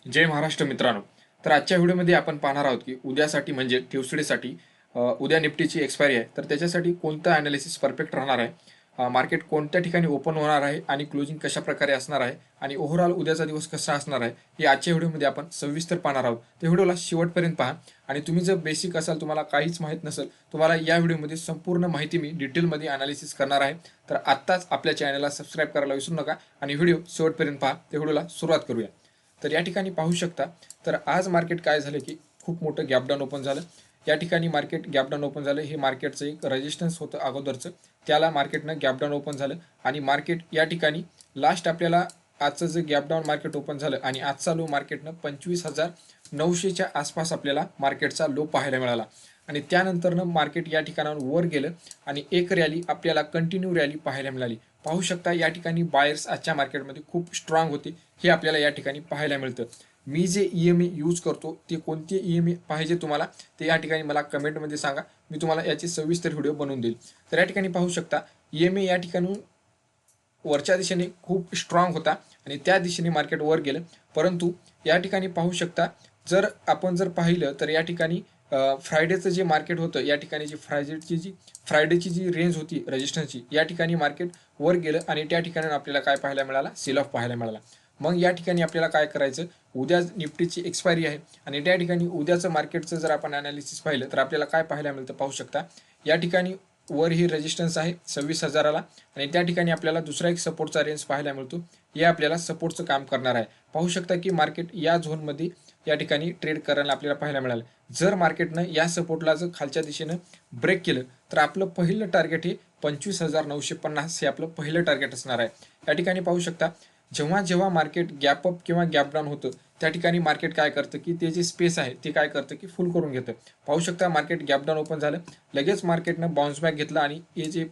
जय महाराष्ट्र मित्रांनो. तर आजच्या व्हिडिओमध्ये आपण पाहणार आहोत की उद्यासाठी म्हणजे ट्यूसडेसाठी उद्या निफ्टीची एक्सपायरी आहे. तर त्याच्यासाठी कोणतं ॲनालिसिस परफेक्ट राहणार आहे, मार्केट कोणत्या ठिकाणी ओपन होणार आहे आणि क्लोजिंग कशा प्रकारे असणार आहे आणि ओव्हरऑल उद्याचा दिवस कसा असणार आहे हे आजच्या व्हिडिओमध्ये आपण सविस्तर पाहणार आहोत. तर व्हिडिओला शेवटपर्यंत पहा. आणि तुम्ही जर बेसिक असाल, तुम्हाला काहीच माहीत नसेल, तुम्हाला या व्हिडिओमध्ये संपूर्ण माहिती मी डिटेलमध्ये ॲनालिसिस करणार आहे. तर आत्ताच आपल्या चॅनलला सबस्क्राईब करायला विसरू नका आणि व्हिडिओ शेवटपर्यंत पहा. तर व्हिडिओला सुरुवात करूया. तर या ठिकाणी पाहू शकता, तर आज मार्केट काय झालं की खूप मोठं गॅपडाऊन ओपन झालं. या ठिकाणी मार्केट गॅपडाऊन ओपन झालं. हे मार्केटचं एक रेजिस्टन्स होतं अगोदरचं, त्याला मार्केटनं गॅपडाऊन ओपन झालं आणि मार्केट या ठिकाणी लास्ट आपल्याला आजचं जे गॅपडाऊन मार्केट ओपन झालं आणि आजचा लो मार्केटनं 25,900च्या आसपास आपल्याला मार्केटचा लो पाहायला मिळाला. आणि त्यानंतरनं मार्केट या ठिकाणावर वर गेलं आणि एक रॅली आपल्याला कंटिन्यू रॅली पाहायला मिळाली. पाहू शकता या ठिकाणी बायर्स आजच्या मार्केटमध्ये खूप स्ट्रॉंग होते, हे आपल्याला या ठिकाणी पाहायला मिळतं. मी जे EMA यूज करतो ते कोणते EMA पाहिजे तुम्हाला ते या ठिकाणी मला कमेंटमध्ये सांगा, मी तुम्हाला याची सविस्तर व्हिडिओ बनवून देईल. तर या ठिकाणी पाहू शकता EMA या ठिकाणी वरच्या दिशेने खूप स्ट्रॉंग होता आणि त्या दिशेने मार्केट वर गेलं. परंतु या ठिकाणी पाहू शकता, जर आपण पाहिलं तर या ठिकाणी फ्रायडेचं जे मार्केट होतं, या ठिकाणी फ्रायडेची जी रेंज होती रेजिस्टन्सची, या ठिकाणी मार्केट वर गेलं आणि त्या ठिकाणी आपल्याला काय पाहायला मिळाला, सेल ऑफ पाहायला मिळाला. मग या ठिकाणी आपल्याला काय करायचं, उद्या निफ्टीची एक्सपायरी आहे आणि त्या ठिकाणी उद्याचं मार्केटचं जर आपण ॲनालिसिस पाहिलं तर आपल्याला काय पाहायला मिळतं. पाहू शकता या ठिकाणी वर ही रेजिस्टन्स आहे 26,000ला आणि त्या ठिकाणी आपल्याला दुसरा एक सपोर्टचा रेंज पाहायला मिळतो. हे आपल्याला सपोर्टचं काम करणार आहे. पाहू शकता की मार्केट या झोनमध्ये या ठिकाणी ट्रेड करायला आपल्याला पाहायला मिळालं. जर मार्केटनं या सपोर्टला जर खालच्या दिशेनं ब्रेक केलं तर आपलं पहिलं टार्गेट हे 25,950 हे आपलं पहिलं टार्गेट असणार आहे. या ठिकाणी पाहू शकता, जेव्हा जेव्हा मार्केट गॅप अप किंवा गॅप डाऊन होतं त्या ठिकाणी मार्केट काय करतं की ते जे स्पेस आहे ते काय करतं की फुल करून घेतं. पाहू शकता मार्केट गॅप डाऊन ओपन झालं, लगेच मार्केटनं बाउन्स बॅक घेतला आणि हे जे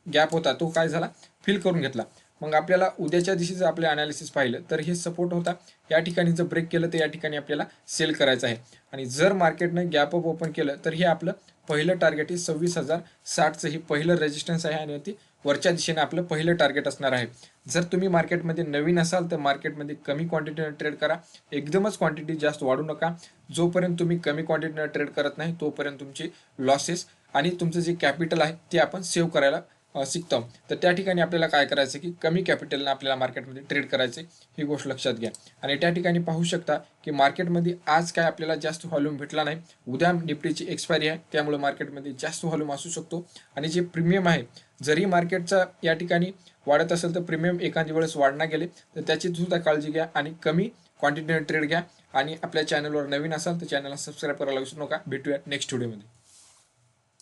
गॅप होता तो काय झाला, फिल करून घेतला. मग आपल्याला उद्याच्या दिवशी जर आपलं ॲनालिसिस पाहिलं तर हे सपोर्ट होता, या ठिकाणी जर ब्रेक केलं तर या ठिकाणी आपल्याला सेल करायचं आहे. आणि जर मार्केटनं गॅप अप ओपन केलं तर हे आपलं पहिलं टार्गेट हे 26,060चं हे पहिलं रेजिस्टन्स आहे आणि ते वरच्या दिशेने आपलं पहिलं टार्गेट असणार आहे. जर तुम्ही मार्केटमध्ये नवीन असाल तर मार्केटमध्ये कमी क्वांटिटीनं ट्रेड करा, एकदमच क्वांटिटी जास्त वाढू नका. जोपर्यंत तुम्ही कमी क्वांटिटीनं ट्रेड करत नाही तोपर्यंत तुमचे लॉसेस आणि तुमचं जे कॅपिटल आहे ते आपण सेव्ह करायला शिकतो. तर त्या ठिकाणी आपल्याला काय करायचं की कमी कॅपिटलनं आपल्याला मार्केटमध्ये ट्रेड करायचे, ही गोष्ट लक्षात घ्या. आणि त्या ठिकाणी पाहू शकता की मार्केटमध्ये आज काय आपल्याला जास्त व्हॉल्यूम भेटला नाही. उद्या निफ्टीची एक्सपायरी आहे, त्यामुळे मार्केटमध्ये जास्त व्हॉल्यूम असू शकतो. आणि जे प्रीमियम आहे, जरी मार्केटचा या ठिकाणी वाढत असेल तर प्रीमियम एखादी वेळेस वाढणार गेले तर त्याची सुद्धा काळजी घ्या आणि कमी क्वांटिटीने ट्रेड घ्या. आणि आपल्या चॅनलवर नवीन असाल तर चॅनलला सबस्क्राईब करायला विसरू नका. भेटूया नेक्स्ट व्हिडिओमध्ये.